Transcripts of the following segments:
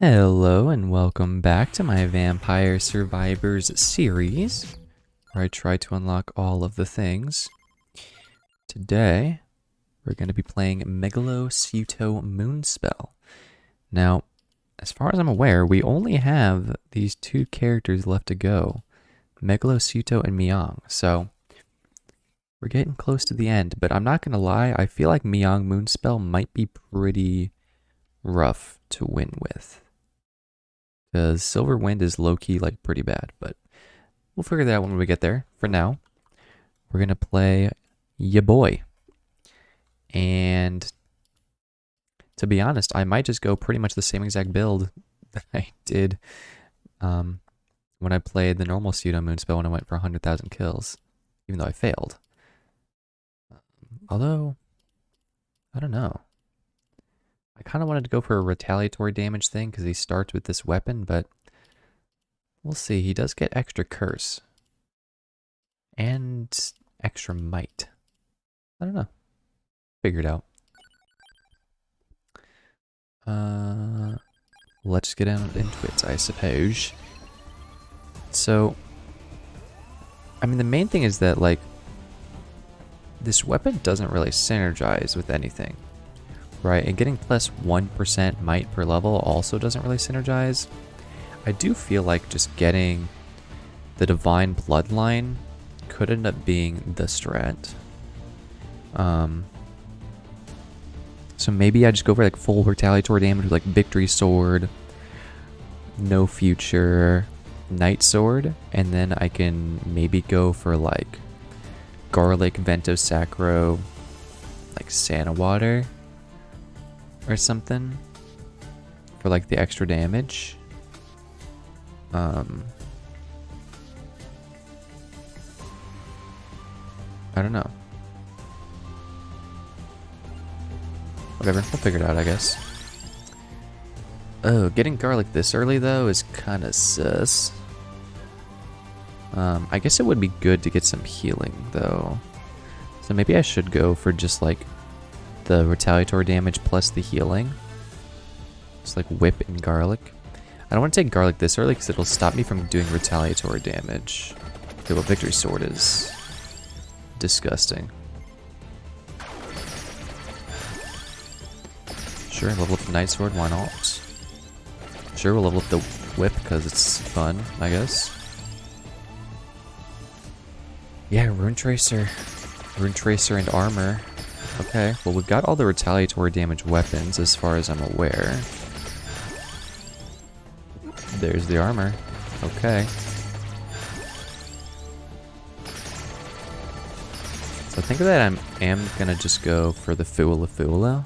Hello and welcome back to my Vampire Survivors series, where I try to unlock all of the things. Today, we're going to be playing Megalosuto Moonspell. Now, as far as I'm aware, we only have these two characters left to go, Megalosuto and Myong, so we're getting close to the end, but I'm not going to lie, I feel like Myong Moonspell might be pretty rough to win with. Because Silver Wind is low-key, like, pretty bad, but we'll figure that out when we get there. For now, we're going to play ya boy. And to be honest, I might just go pretty much the same exact build that I did when I played the normal pseudo Moonspell when I went for 100,000 kills, even though I failed. Although, I don't know. I kind of wanted to go for a retaliatory damage thing because he starts with this weapon, but we'll see. He does get extra curse and extra might. I don't know. Figure it out. Let's get into it, I suppose. So, I mean, the main thing is that, like, this weapon doesn't really synergize with anything. Right, and getting plus 1% might per level also doesn't really synergize. I do feel like just getting the Divine Bloodline could end up being the strat. So maybe I just go for like full retaliatory damage with like Victory Sword, No Future, Night Sword, and then I can maybe go for like Garlic, Vento Sacro, like Santa Water or something for like the extra damage. I don't know. Whatever, we'll figure it out, I guess. Oh, getting garlic this early though is kind of sus. I guess it would be good to get some healing though. So maybe I should go for just like the retaliatory damage plus the healing. It's like whip and garlic. I don't want to take garlic this early because it'll stop me from doing retaliatory damage. Okay, well, Victory Sword is disgusting. Sure, level up the Night Sword, why not? Sure, we'll level up the whip because it's fun, I guess. Yeah, Rune Tracer and armor. Okay, well we've got all the retaliatory damage weapons as far as I'm aware. There's the armor. Okay. So I think that I am gonna just go for the Fuula.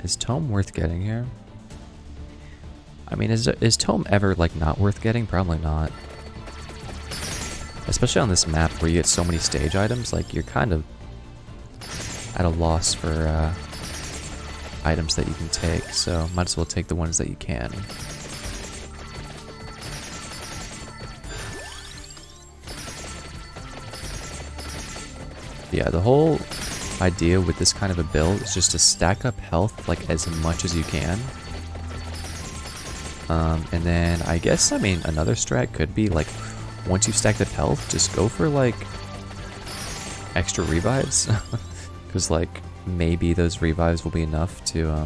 Is Tome worth getting here? I mean, is Tome ever like not worth getting? Probably not. Especially on this map where you get so many stage items, like you're kind of at a loss for items that you can take, so might as well take the ones that you can. Yeah, the whole idea with this kind of a build is just to stack up health like as much as you can. And then I guess, I mean, another strat could be like, once you've stacked up health, just go for like extra revives. Because like maybe those revives will be enough to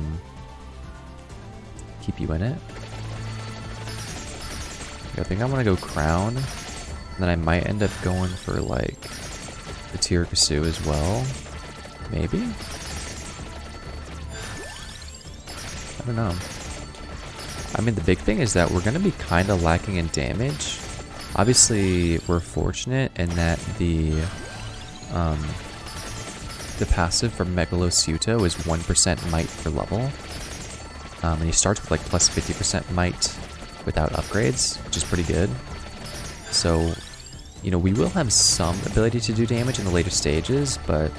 keep you in it. I think I want to go Crown. And then I might end up going for like the Tirakasu as well. Maybe? I don't know. I mean, the big thing is that we're going to be kind of lacking in damage. Obviously, we're fortunate in that the passive from Megalosuto is 1% might per level. And he starts with like plus 50% might without upgrades, which is pretty good. So, you know, we will have some ability to do damage in the later stages, but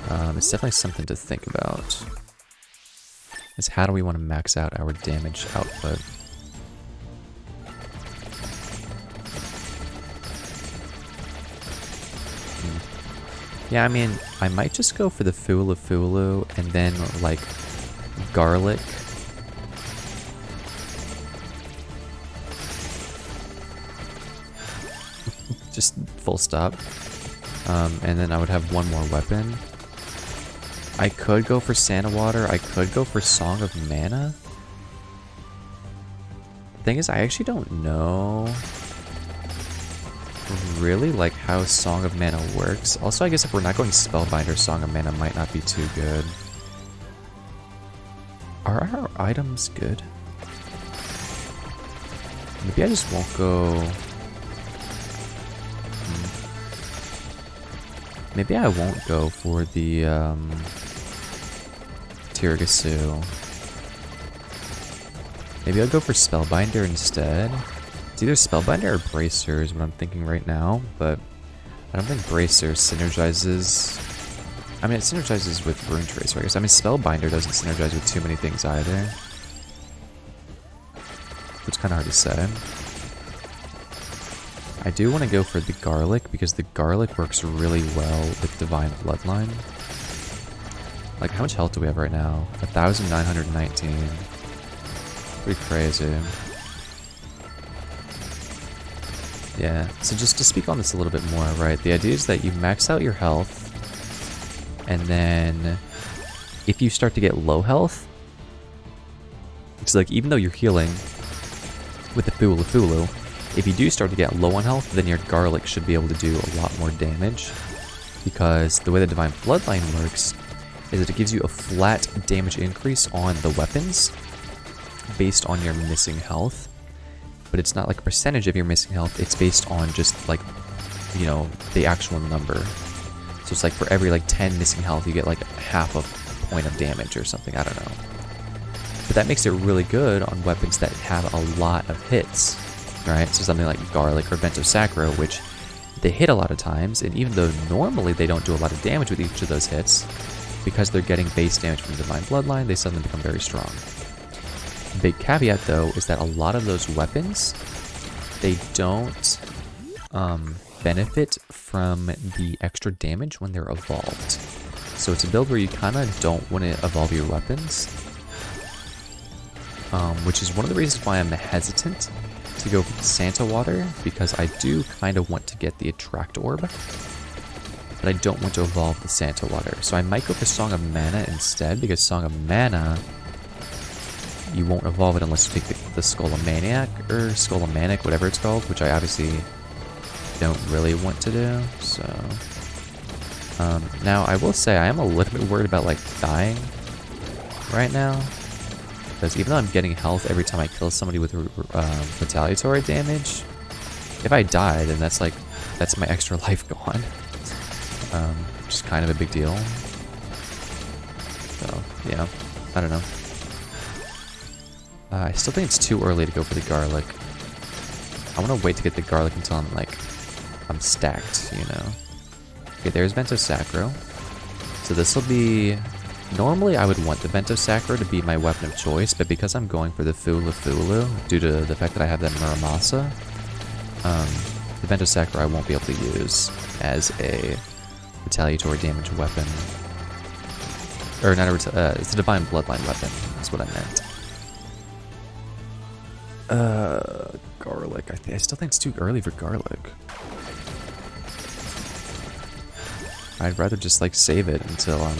it's definitely something to think about. Is how do we want to max out our damage output? Yeah, I mean, I might just go for the Fuulu and then, like, Garlic full stop. And then I would have one more weapon. I could go for Santa Water. I could go for Song of Mana. The thing is, I actually don't know really like how Song of Mana works. Also, I guess if we're not going Spellbinder, Song of Mana might not be too good. Are our items good? Maybe I just won't go... Maybe I won't go for the Tiragasu. Maybe I'll go for Spellbinder instead. It's either Spellbinder or Bracer is what I'm thinking right now, but I don't think Bracer synergizes... I mean, it synergizes with Rune Tracer, I guess. I mean, Spellbinder doesn't synergize with too many things either. It's kind of hard to say. I do want to go for the Garlic, because the Garlic works really well with Divine Bloodline. Like, how much health do we have right now? 1,919. Pretty crazy. Yeah, so just to speak on this a little bit more, right? The idea is that you max out your health, and then if you start to get low health, it's like, even though you're healing with the Fulu, if you do start to get low on health, then your Garlic should be able to do a lot more damage. Because the way the Divine Bloodline works is that it gives you a flat damage increase on the weapons based on your missing health. But it's not like a percentage of your missing health, it's based on just like, you know, the actual number. So it's like for every like 10 missing health, you get like half a point of damage or something, I don't know. But that makes it really good on weapons that have a lot of hits, right? So something like Garlic or Vento Sacro, which they hit a lot of times, and even though normally they don't do a lot of damage with each of those hits, because they're getting base damage from Divine Bloodline, they suddenly become very strong. Big caveat though is that a lot of those weapons, they don't benefit from the extra damage when they're evolved. So it's a build where you kind of don't want to evolve your weapons, which is one of the reasons why I'm hesitant to go for the Santa Water, because I do kind of want to get the Attract Orb, but I don't want to evolve the Santa Water. So I might go for Song of Mana instead, because Song of Mana, you won't evolve it unless you take the Skullomaniac, or Skullomanic, whatever it's called, which I obviously don't really want to do, so... now, I will say, I am a little bit worried about, like, dying right now, because even though I'm getting health every time I kill somebody with retaliatory damage, if I die, then that's, like, that's my extra life gone, which is kind of a big deal. So, yeah, I don't know. I still think it's too early to go for the Garlic. I want to wait to get the Garlic until I'm, like, I'm stacked, you know. Okay, there's Vento Sacro. So this will be... Normally I would want the Vento Sacro to be my weapon of choice, but because I'm going for the Fulu, due to the fact that I have that Muramasa, the Vento Sacro I won't be able to use as a retaliatory damage weapon. Or not a it's a Divine Bloodline weapon, that's what I meant. Garlic. I still think it's too early for Garlic. I'd rather just like save it until I'm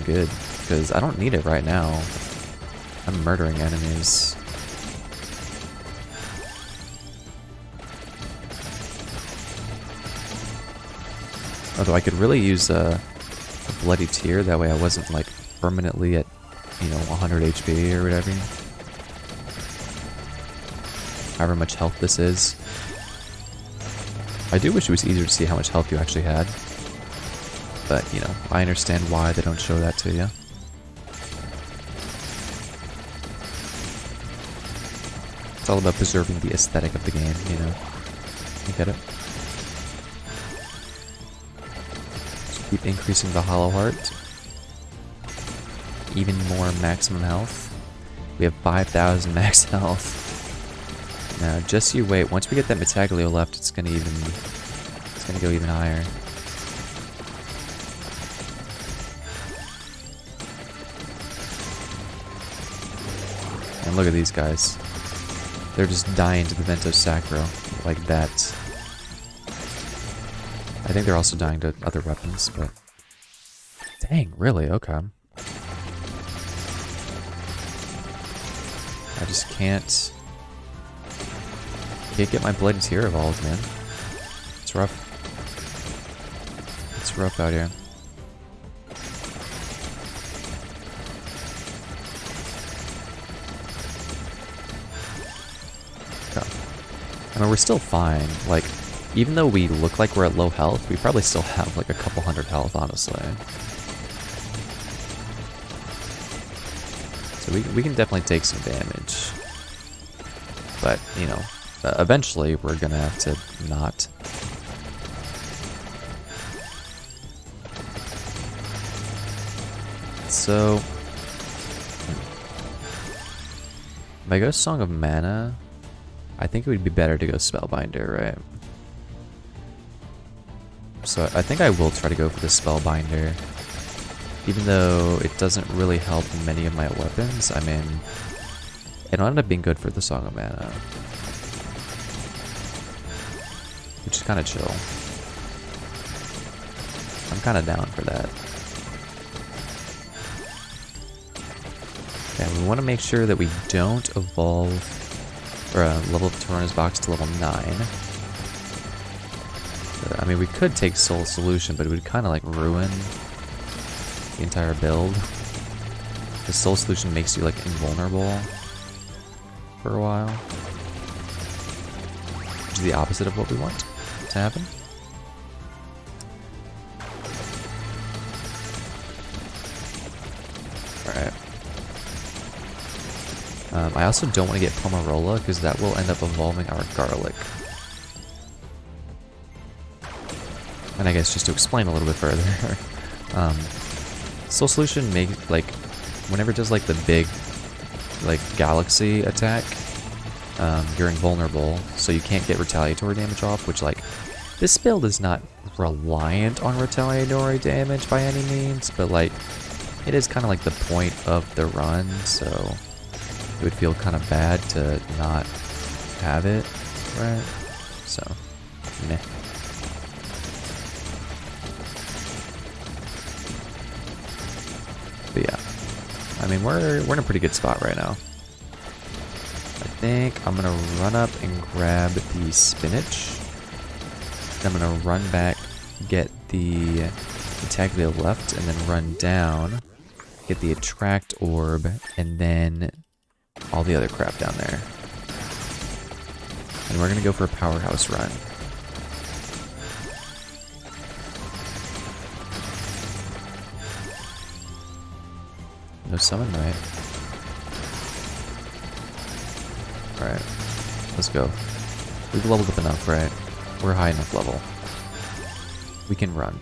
good, because I don't need it right now. I'm murdering enemies. Although I could really use a Bloody Tear, that way I wasn't like permanently at, you know, 100 HP or whatever. However much health this is. I do wish it was easier to see how much health you actually had. But, you know, I understand why they don't show that to you. It's all about preserving the aesthetic of the game, you know. You get it? So keep increasing the Hollow Heart. Even more maximum health. We have 5,000 max health. Now, just you wait. Once we get that Metaglio left, it's gonna go even higher. And look at these guys. They're just dying to the Vento Sacro like that. I think they're also dying to other weapons, but... Dang, really? Okay. I just can't get my Bloody Tear evolved, man. It's rough. It's rough out here. Okay. I mean, we're still fine. Like, even though we look like we're at low health, we probably still have like a couple hundred health, honestly. So we can definitely take some damage. But, you know, eventually we're gonna have to not. So, if I go Song of Mana, I think it would be better to go Spellbinder, right? So I think I will try to go for the Spellbinder. Even though it doesn't really help many of my weapons, I mean, it'll end up being good for the Song of Mana. Which is kind of chill. I'm kind of down for that. Yeah, we want to make sure that we don't evolve, or level up Torona's box to level 9. I mean, we could take Soul Solution, but it would kind of like ruin the entire build. The Soul Solution makes you like invulnerable for a while, which is the opposite of what we want to happen. Alright. I also don't want to get Pomarola because that will end up evolving our Garlic. And I guess just to explain a little bit further, Soul Solution makes, like, whenever it does, like, the big, like, galaxy attack, you're invulnerable, so you can't get retaliatory damage off, which, like, this build is not reliant on retaliatory damage by any means, but, like, it is kind of like the point of the run, so it would feel kind of bad to not have it, right? So, meh. But yeah, I mean, we're in a pretty good spot right now. I think I'm gonna run up and grab the spinach. Then I'm gonna run back, get the attack veil left, and then run down, get the attract orb, and then all the other crap down there. And we're gonna go for a powerhouse run. No summon, right? Alright, let's go. We've leveled up enough, right? We're high enough level. We can run.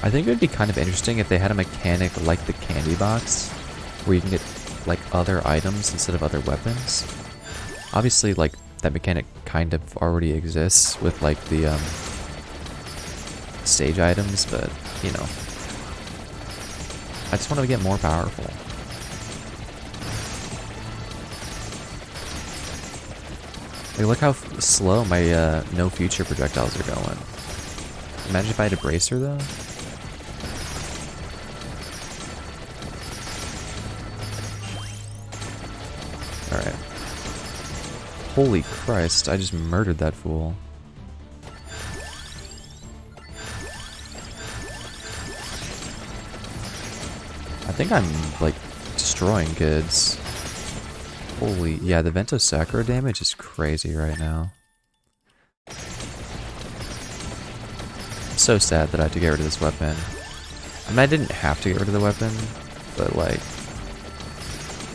I think it would be kind of interesting if they had a mechanic like the candy box, where you can get, like, other items instead of other weapons. Obviously, like, that mechanic kind of already exists with, like, the stage items, but, you know, I just want to get more powerful. Like, look how slow my no future projectiles are going. Imagine if I had a bracer, though. Alright. Holy Christ, I just murdered that fool. I think I'm, like, destroying kids. Holy, yeah, the Vento Sacro damage is crazy right now. I'm so sad that I had to get rid of this weapon. I mean, I didn't have to get rid of the weapon, but, like,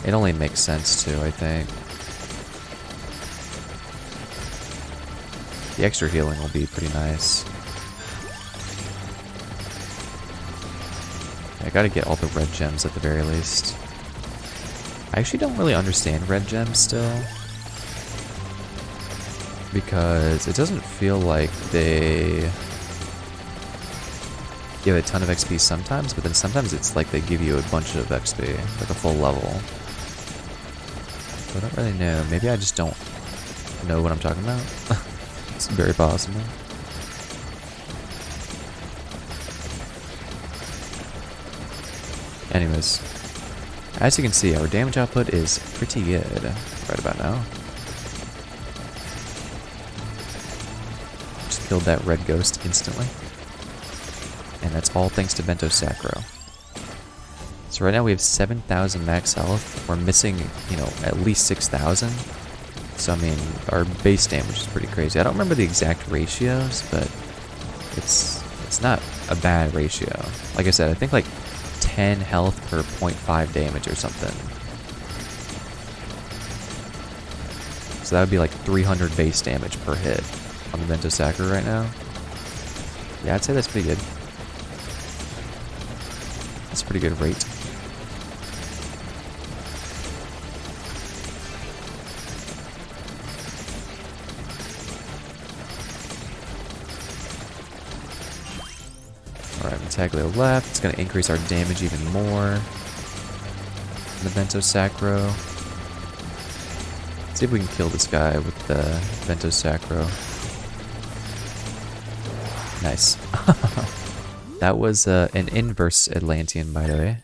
it only makes sense to, I think. The extra healing will be pretty nice. I gotta get all the red gems at the very least. I actually don't really understand red gems still, because it doesn't feel like they give a ton of XP sometimes, but then sometimes it's like they give you a bunch of XP, like a full level. So I don't really know. Maybe I just don't know what I'm talking about. It's very possible. Anyways, as you can see, our damage output is pretty good right about now. Just killed that red ghost instantly. And that's all thanks to Vento Sacro. So right now we have 7,000 max health. We're missing, you know, at least 6,000. So I mean, our base damage is pretty crazy. I don't remember the exact ratios, but it's not a bad ratio. Like I said, I think like 10 health per 0.5 damage or something. So that would be like 300 base damage per hit on the Vento Sacro right now. Yeah, I'd say that's pretty good. That's a pretty good rate. Alright, Taglio left. It's going to increase our damage even more. The Vento Sacro. Let's see if we can kill this guy with the Vento Sacro. Nice. That was an inverse Atlantean, by the way.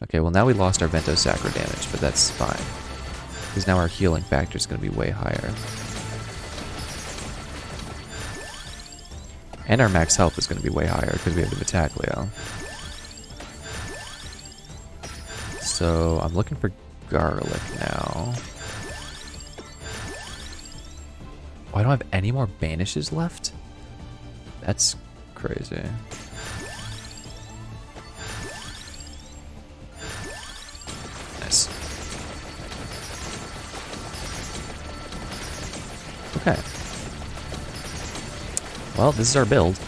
Okay, well now we lost our Vento Sacro damage, but that's fine. Because now our healing factor is going to be way higher. And our max health is going to be way higher because we have the Vitaglio. So I'm looking for garlic now. Oh, I don't have any more banishes left? That's crazy. Nice. Okay. Well, this is our build.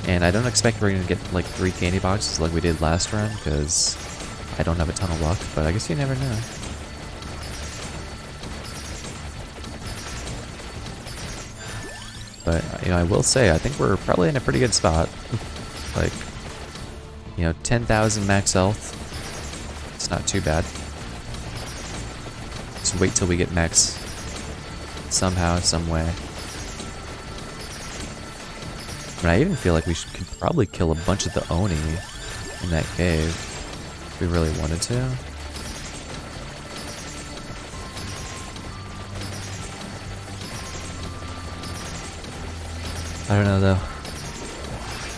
And I don't expect we're going to get like 3 candy boxes like we did last run, because I don't have a ton of luck, but I guess you never know. But, you know, I will say, I think we're probably in a pretty good spot. Like, you know, 10,000 max health. It's not too bad. Just wait till we get max somehow, some way. But I even feel like we could probably kill a bunch of the Oni in that cave if we really wanted to. I don't know though.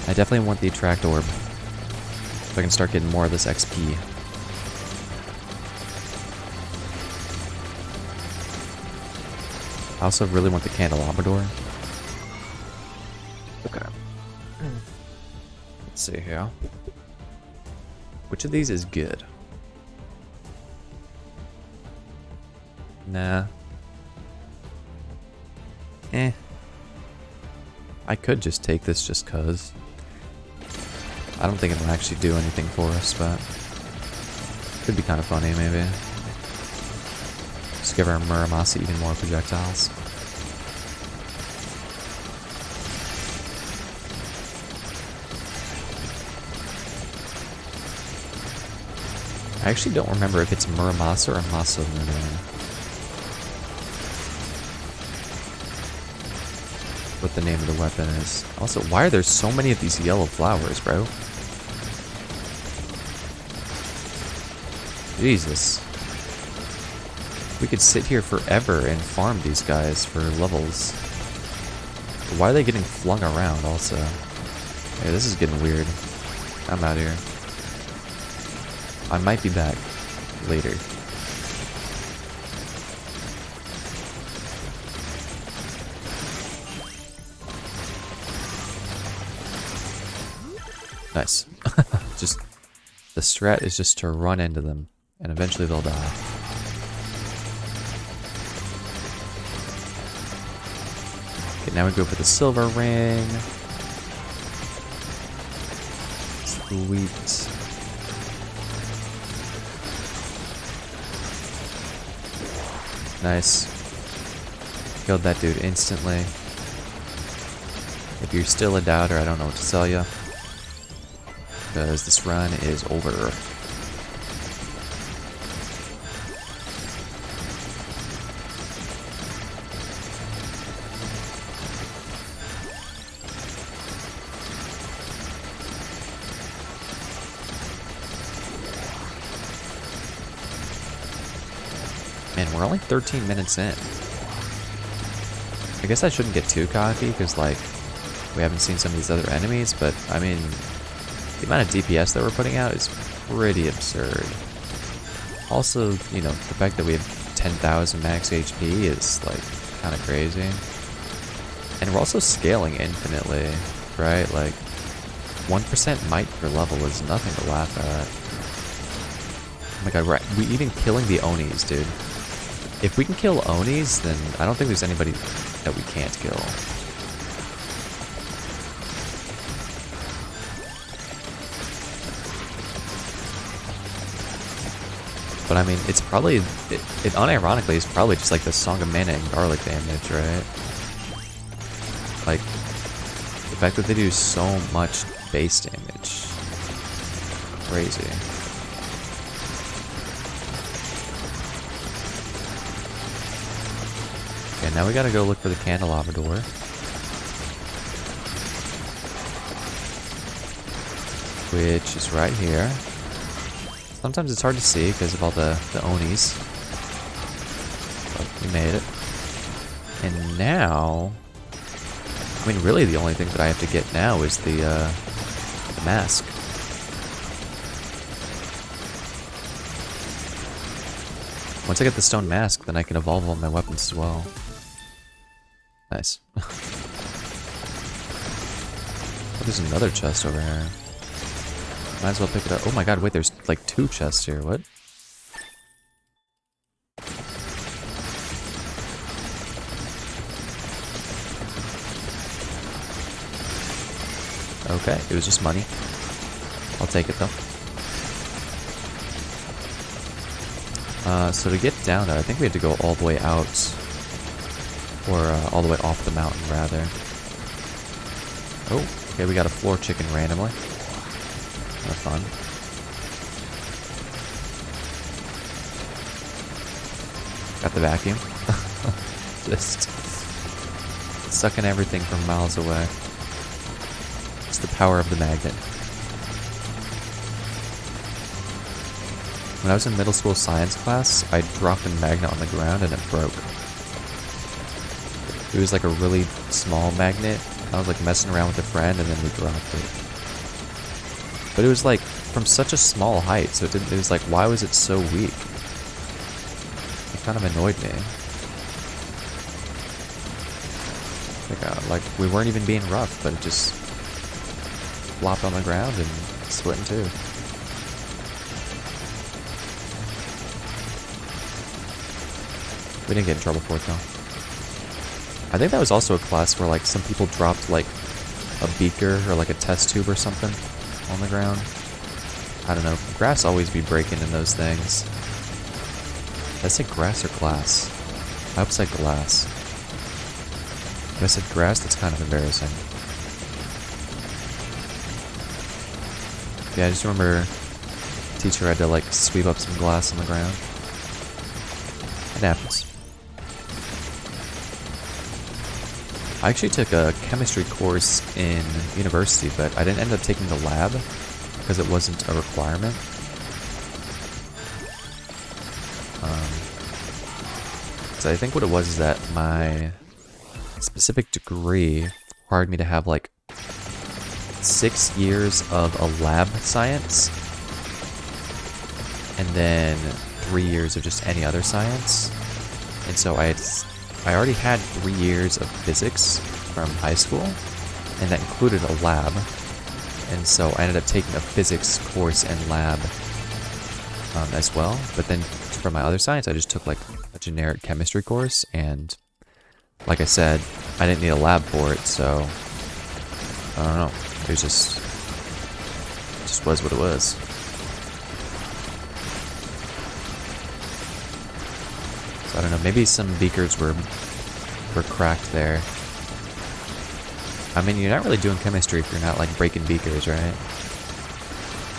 I definitely want the attract orb. So I can start getting more of this XP. I also really want the candelabrador. Okay. Let's see here. Which of these is good? Nah. Eh. I could just take this just cause. I don't think it'll actually do anything for us, but could be kind of funny maybe. Just give our Muramasa even more projectiles. I actually don't remember if it's Muramasa or Masamune. What the name of the weapon is. Also, why are there so many of these yellow flowers, bro? Jesus. We could sit here forever and farm these guys for levels. Why are they getting flung around also? Hey, this is getting weird. I'm out here. I might be back later. Nice. Just the strat is just to run into them, and eventually they'll die. Okay, now we go for the silver ring. Sweet. Nice. Killed that dude instantly. If you're still a doubter, I don't know what to tell you. Because this run is over. man, we're only 13 minutes in. I guess I shouldn't get too cocky, because, like, we haven't seen some of these other enemies, but, I mean, the amount of DPS that we're putting out is pretty absurd. Also, you know, the fact that we have 10,000 max HP is, like, kind of crazy. And we're also scaling infinitely, right? Like, 1% might per level is nothing to laugh at. Oh my god, we even killing the Onis, dude. If we can kill Onis, then I don't think there's anybody that we can't kill. But I mean, it's probably, it unironically is probably just like the Song of Mana and garlic damage, right? Like, the fact that they do so much base damage. Crazy. Okay, now we gotta go look for the candelabra door. Which is right here. Sometimes it's hard to see because of all the Onis. But we made it. And now... I mean, really the only thing that I have to get now is the mask. Once I get the stone mask, then I can evolve all my weapons as well. Nice. Oh, there's another chest over here. Might as well pick it up. Oh my god, wait, there's like 2 chests here. What? Okay, it was just money. I'll take it though. So to get down there, I think we had to go all the way out. Or all the way off the mountain, rather. Oh, okay, we got a floor chicken randomly. Kind of fun. Got the vacuum. Just sucking everything from miles away. It's the power of the magnet. When I was in middle school science class, I dropped a magnet on the ground and it broke. It was like a really small magnet. I was like messing around with a friend and then we dropped it. But it was like from such a small height, so it was like, why was it so weak? It kind of annoyed me. Like we weren't even being rough, but it just flopped on the ground and split in two. We didn't get in trouble for it though. I think that was also a class where like some people dropped like a beaker or like a test tube or something on the ground. I don't know. Grass always be breaking in those things. Did I say grass or glass? I hope I said glass. If I said grass, that's kind of embarrassing. Yeah, I just remember the teacher had to like sweep up some glass on the ground. It happens. I actually took a chemistry course in university, but I didn't end up taking the lab because it wasn't a requirement. So I think what it was is that my specific degree required me to have like 6 years of a lab science and then 3 years of just any other science. And so I already had 3 years of physics from high school, and that included a lab. And so I ended up taking a physics course and lab as well. But then for my other science, I just took like a generic chemistry course, and like I said, I didn't need a lab for it, so I don't know. It was just was what it was. So I don't know, maybe some beakers were cracked there. I mean, you're not really doing chemistry if you're not like breaking beakers, right?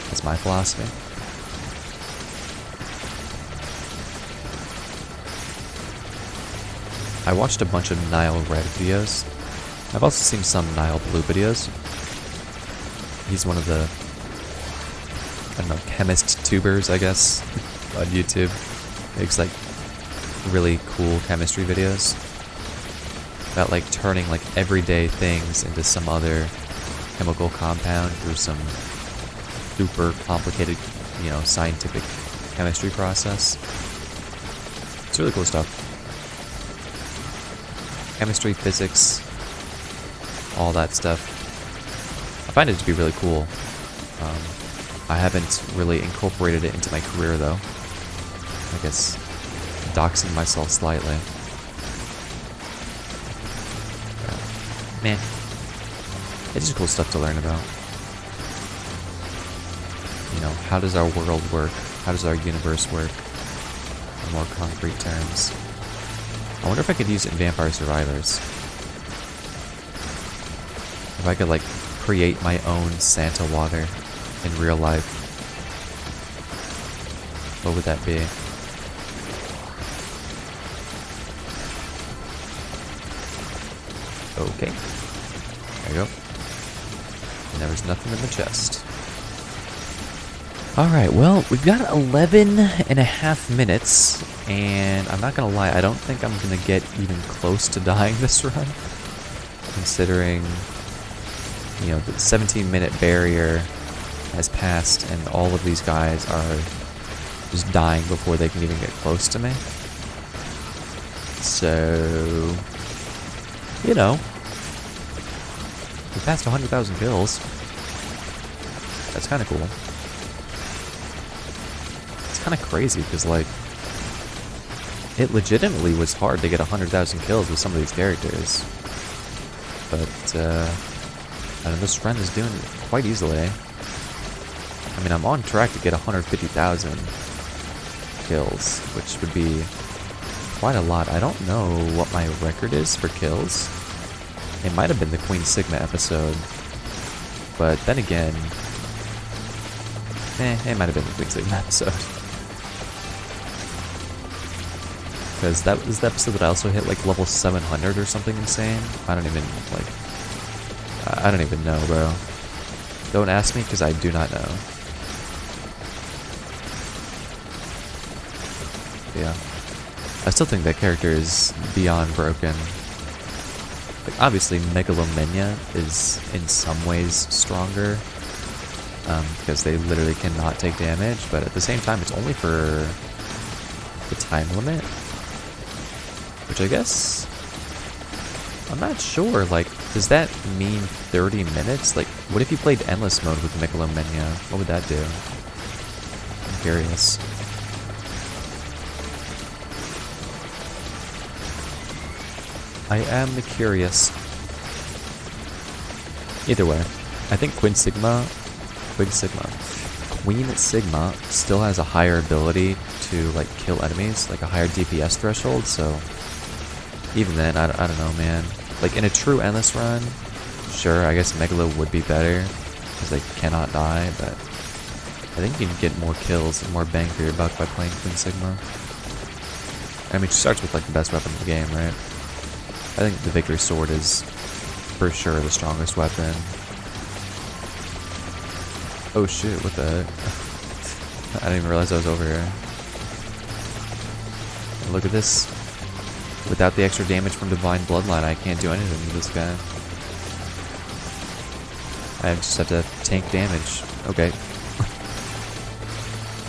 That's my philosophy. I watched a bunch of Nile Red videos. I've also seen some Nile Blue videos. He's one of the, I don't know, chemist tubers, I guess, on YouTube. Makes like really cool chemistry videos about like turning like everyday things into some other chemical compound through some super complicated, you know, scientific chemistry process. It's really cool stuff. Chemistry, physics, all that stuff. I find it to be really cool. I haven't really incorporated it into my career though. I guess doxing myself slightly. Meh. It's just cool stuff to learn about. You know, how does our world work? How does our universe work? In more concrete terms. I wonder if I could use it in Vampire Survivors. If I could, like, create my own Santa water in real life. What would that be? Okay. There you go. And there was nothing in the chest. Alright, well, we've got 11 and a half minutes, and I'm not gonna lie, I don't think I'm gonna get even close to dying this run. Considering, you know, the 17-minute barrier has passed, and all of these guys are just dying before they can even get close to me. So, you know, we passed 100,000 kills. That's kind of cool. It's kind of crazy because, like, it legitimately was hard to get 100,000 kills with some of these characters. But, I know this run is doing it quite easily. I mean, I'm on track to get 150,000 kills, which would be quite a lot. I don't know what my record is for kills. It might have been the Queen Sigma episode. But then again, it might have been the Queen Sigma episode. Because that was the episode that I also hit like level 700 or something insane. I don't even know, bro. Don't ask me because I do not know. Yeah. I still think that character is beyond broken. Like, obviously, Megalomania is in some ways stronger. Because they literally cannot take damage, but at the same time, it's only for the time limit. Which I guess, I'm not sure, like, does that mean 30 minutes? Like, what if you played endless mode with Megalomania? What would that do? I'm curious. I am curious. Either way, I think Queen Sigma still has a higher ability to, like, kill enemies, like a higher DPS threshold, so even then, I don't know, man. Like, in a true endless run, sure, I guess Megalo would be better, because they cannot die, but I think you can get more kills and more bang for your buck by playing Queen Sigma. I mean, she starts with, like, the best weapon in the game, right? I think the Victory Sword is, for sure, the strongest weapon. Oh shit, what the heck? I didn't even realize I was over here. Look at this. Without the extra damage from Divine Bloodline, I can't do anything to this guy. I just have to tank damage. Okay.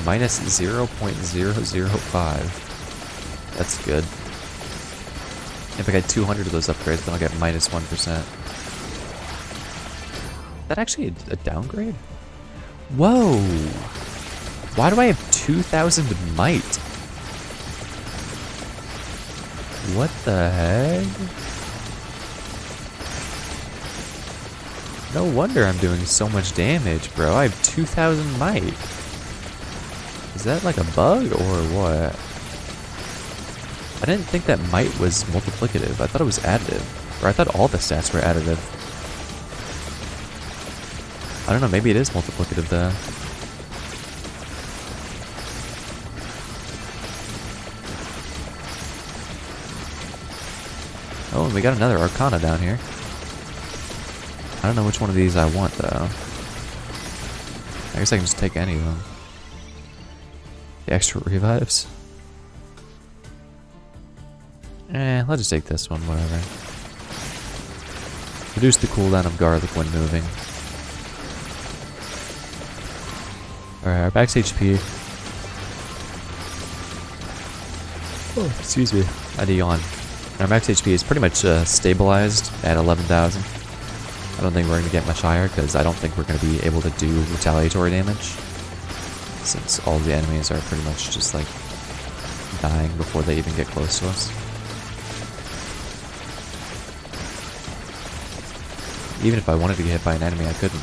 Minus 0.005. That's good. If I get 200 of those upgrades, then I'll get minus 1%. Is that actually a downgrade? Whoa! Why do I have 2,000 might? What the heck? No wonder I'm doing so much damage, bro. I have 2,000 might. Is that like a bug or what? I didn't think that might was multiplicative. I thought it was additive. Or I thought all the stats were additive. I don't know, maybe it is multiplicative though. Oh, and we got another Arcana down here. I don't know which one of these I want though. I guess I can just take any of them. The extra revives. Let's just take this one, whatever. Reduce the cooldown of garlic when moving. Alright, our max HP. Oh, excuse me. I had to yawn. Our max HP is pretty much stabilized at 11,000. I don't think we're going to get much higher because I don't think we're going to be able to do retaliatory damage. Since all the enemies are pretty much just like dying before they even get close to us. Even if I wanted to get hit by an enemy, I couldn't.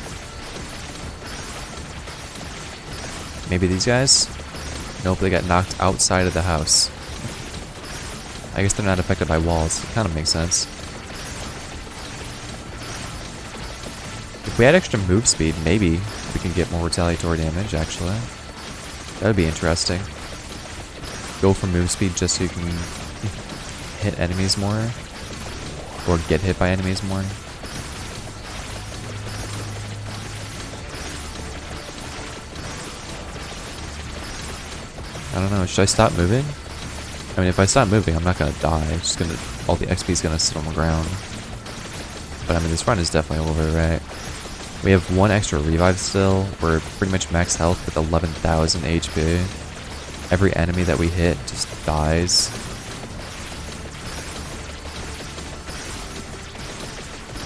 Maybe these guys? Nope, they got knocked outside of the house. I guess they're not affected by walls. It kind of makes sense. If we had extra move speed, maybe we can get more retaliatory damage, actually. That would be interesting. Go for move speed just so you can hit enemies more. Or get hit by enemies more. I don't know, should I stop moving? I mean, if I stop moving, I'm not gonna die. It's just gonna, all the XP is gonna sit on the ground. But I mean, this run is definitely over, right? We have one extra revive still. We're pretty much max health with 11,000 HP. Every enemy that we hit just dies.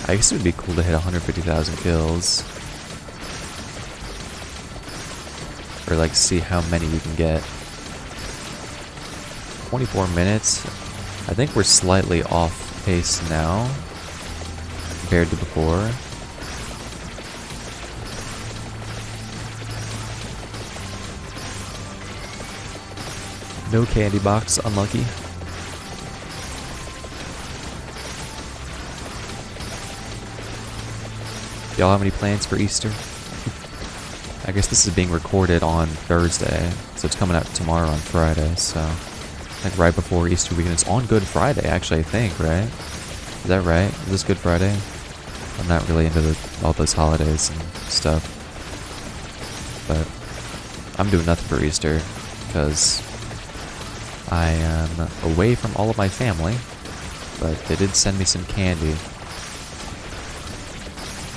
I guess it would be cool to hit 150,000 kills. Or like see how many we can get. 24 minutes. I think we're slightly off pace now compared to before. No candy box, unlucky. Y'all have any plans for Easter? I guess this is being recorded on Thursday, so it's coming out tomorrow on Friday, so like right before Easter weekend. It's on Good Friday, actually, I think, right? Is that right? Is this Good Friday? I'm not really into all those holidays and stuff. But I'm doing nothing for Easter because I am away from all of my family, but they did send me some candy.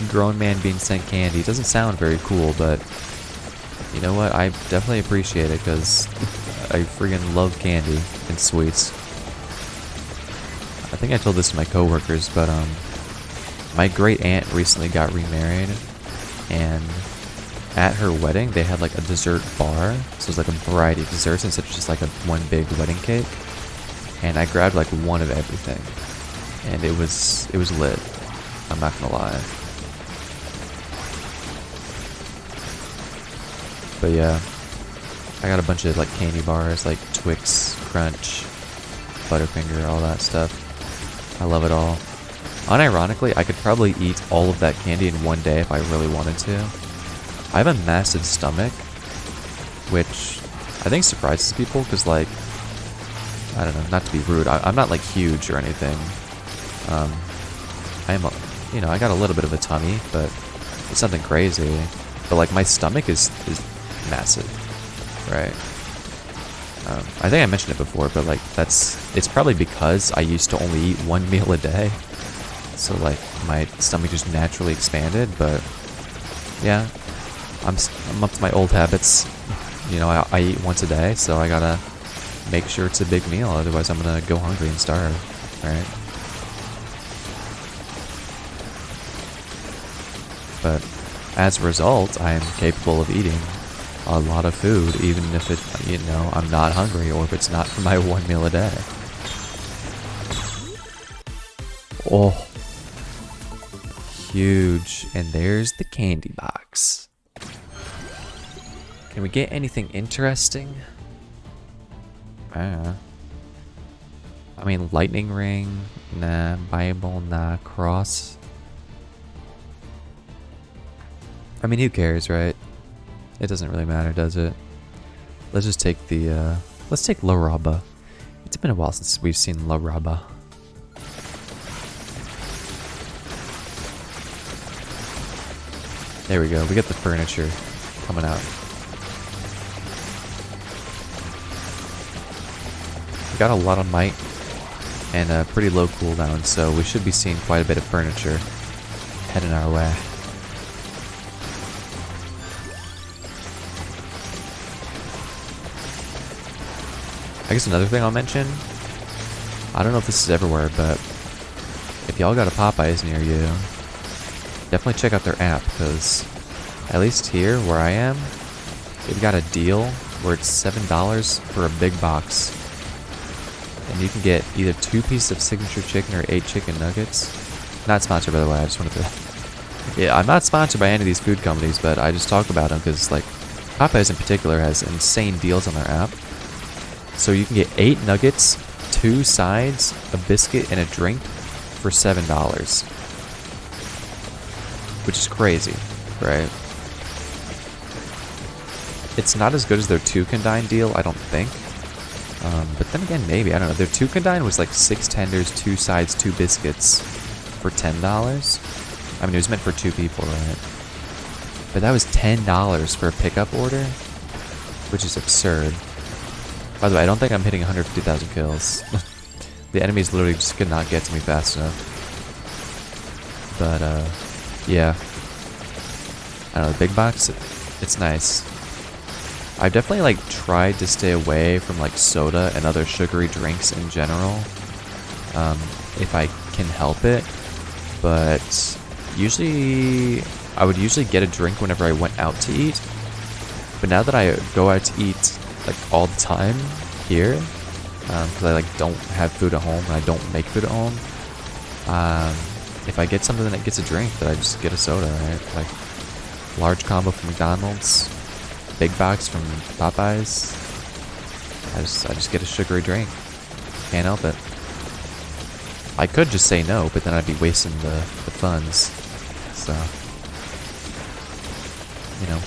Grown man being sent candy doesn't sound very cool, but you know what? I definitely appreciate it because I friggin' love candy and sweets. I think I told this to my coworkers, but my great aunt recently got remarried, and at her wedding they had like a dessert bar, so it was like a variety of desserts instead of just like a one big wedding cake. And I grabbed like one of everything, and it was lit. I'm not gonna lie. But yeah, I got a bunch of like candy bars, like Twix, Crunch, Butterfinger, all that stuff. I love it all. Unironically, I could probably eat all of that candy in one day if I really wanted to. I have a massive stomach, which I think surprises people because, like, I don't know, not to be rude, I'm not like huge or anything. I am, you know, I got a little bit of a tummy, but it's nothing crazy. But like my stomach is massive, right? I think I mentioned it before, but like it's probably because I used to only eat one meal a day, so like my stomach just naturally expanded. But yeah, I'm up to my old habits. You know, I eat once a day, so I gotta make sure it's a big meal, otherwise I'm gonna go hungry and starve, right? But as a result, I am capable of eating a lot of food, even if it, you know, I'm not hungry or if it's not for my one meal a day. Oh, huge. And there's the candy box. Can we get anything interesting? I mean, lightning ring, nah. Bible, nah. Cross. I mean, who cares, right? It doesn't really matter, does it? Let's just take the, let's take La Rabba. It's been a while since we've seen La Rabba. There we go, we get the furniture coming out. We got a lot of might. and a pretty low cooldown, so we should be seeing quite a bit of furniture heading our way. I guess another thing I'll mention, I don't know if this is everywhere, but if y'all got a Popeyes near you, definitely check out their app, because at least here where I am, they've got a deal where it's $7 for a big box. And you can get either 2 pieces of signature chicken or 8 chicken nuggets. Not sponsored, by the way, I just wanted to... Yeah, I'm not sponsored by any of these food companies, but I just talk about them because, like, Popeyes in particular has insane deals on their app. So you can get 8 nuggets, 2 sides, a biscuit, and a drink for $7. Which is crazy, right? It's not as good as their 2 can dine deal, I don't think. But then again, maybe. I don't know. Their 2 can dine was like 6 tenders, 2 sides, 2 biscuits for $10. I mean, it was meant for 2 people, right? But that was $10 for a pickup order, which is absurd. By the way, I don't think I'm hitting 150,000 kills. The enemies literally just could not get to me fast enough. But, yeah. I don't know, the big box, it's nice. I've definitely, like, tried to stay away from, like, soda and other sugary drinks in general. If I can help it. But usually, I would usually get a drink whenever I went out to eat. But now that I go out to eat, like, all the time here, because I, like, don't have food at home and I don't make food at home, if I get something that gets a drink, then I just get a soda, right? Like, large combo from McDonald's, big box from Popeyes. I just get a sugary drink. Can't help it. I could just say no, but then I'd be wasting the funds. So, you know.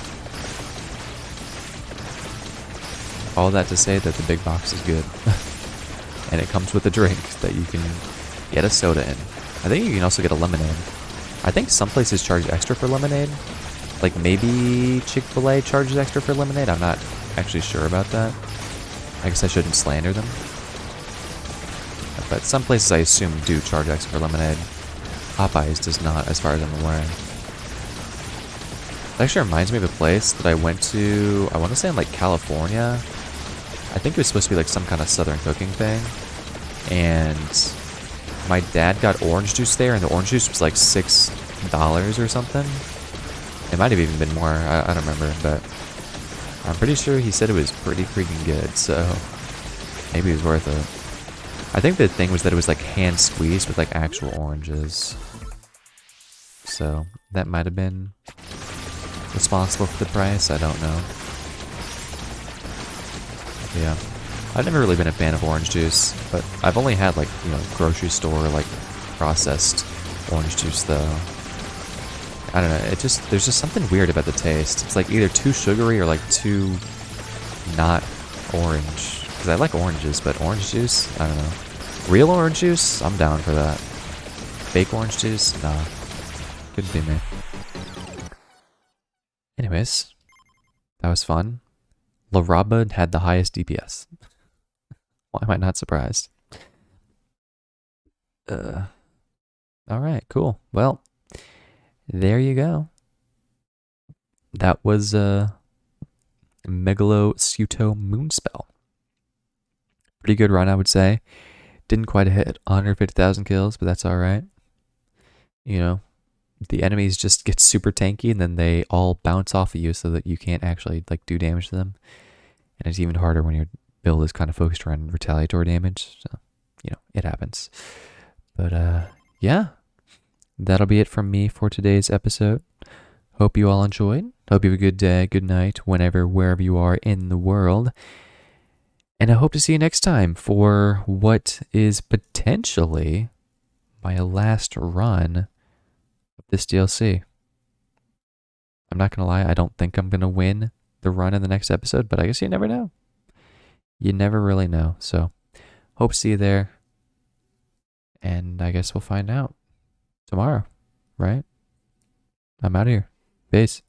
All that to say that the big box is good. And it comes with a drink that you can get a soda in. I think you can also get a lemonade. I think some places charge extra for lemonade. Like maybe Chick-fil-A charges extra for lemonade. I'm not actually sure about that. I guess I shouldn't slander them. But some places I assume do charge extra for lemonade. Popeyes does not, as far as I'm aware. It actually reminds me of a place that I went to, I want to say in like California. I think it was supposed to be like some kind of southern cooking thing. And my dad got orange juice there, and the orange juice was like $6 or something. It might have even been more, I don't remember, but I'm pretty sure he said it was pretty freaking good, so maybe it was worth it. I think the thing was that it was like hand squeezed with like actual oranges. So that might have been responsible for the price, I don't know. Yeah. I've never really been a fan of orange juice, but I've only had like, you know, grocery store like processed orange juice though. I don't know, there's just something weird about the taste. It's like either too sugary or like too not orange. Because I like oranges, but orange juice, I don't know. Real orange juice, I'm down for that. Fake orange juice, nah. Couldn't be me. Anyways, that was fun. Laraba had the highest DPS. Why am I not surprised? Alright, cool. Well, there you go. That was Megalo Suto Moonspell. Pretty good run, I would say. Didn't quite hit 150,000 kills, but that's alright. You know, the enemies just get super tanky and then they all bounce off of you so that you can't actually like do damage to them. And it's even harder when your build is kind of focused around retaliatory damage. So, you know, it happens. But yeah. That'll be it from me for today's episode. Hope you all enjoyed. Hope you have a good day, good night, wherever you are in the world. And I hope to see you next time for what is potentially my last run of this DLC. I'm not going to lie, I don't think I'm going to win the run in the next episode, but I guess you never know. You never really know. So, hope to see you there. And I guess we'll find out tomorrow, right? I'm out of here. Peace.